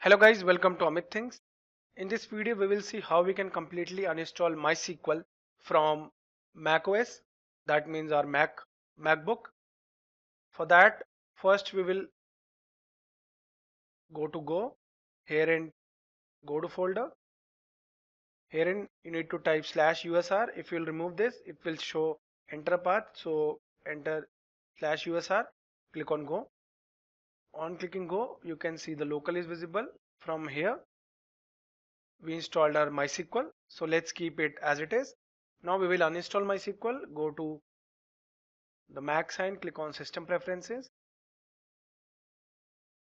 Hello guys, welcome to Amit Things. In this video, we will see how we can completely uninstall MySQL from macOS. That means our Macbook. For that, first we will go here and go to folder. Here in you need to type /usr. If you'll remove this, it will show enter path. So enter /usr. Click on go. On clicking go, you can see the local is visible. From here, we installed our MySQL, so let's keep it as it is. Now we will uninstall MySQL. Go to the Mac sign, click on System Preferences.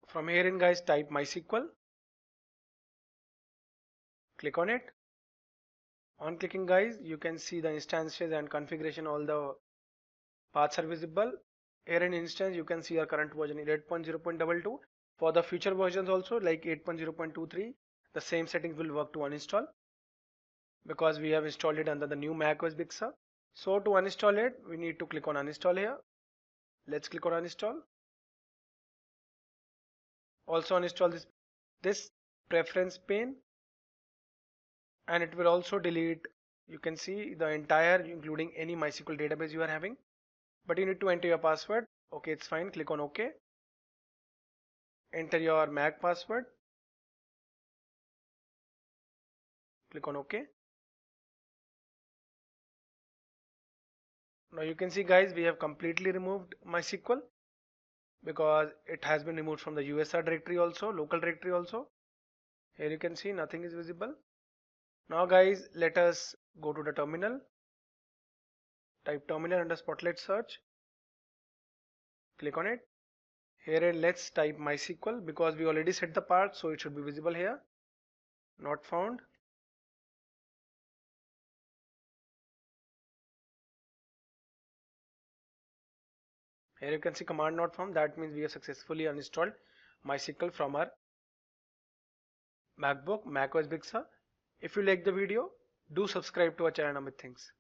From here in guys, type MySQL, click on it. On clicking guys, you can see the instances and configuration, all the paths are visible. Here in instance, you can see our current version is 8.0.22. For the future versions also like 8.0.23, the same settings will work to uninstall because we have installed it under the new macOS Big Sur. So to uninstall it, we need to click on uninstall here. Let's click on uninstall. Also uninstall this preference pane, and it will also delete, you can see, the entire including any MySQL database you are having, but you need to enter your password. Okay, it's fine. Click on OK. Enter your Mac password. Click on OK. Now you can see guys, we have completely removed MySQL because it has been removed from the USR directory also, local directory also. Here you can see nothing is visible. Now guys, let us go to the terminal. Type terminal under Spotlight search. Click on it. Here and let's type MySQL because we already set the path, so it should be visible here. Not found. Here you can see command not found. That means we have successfully uninstalled MySQL from our MacBook, macOS Big Sur. If you like the video, do subscribe to our channel Amit Things.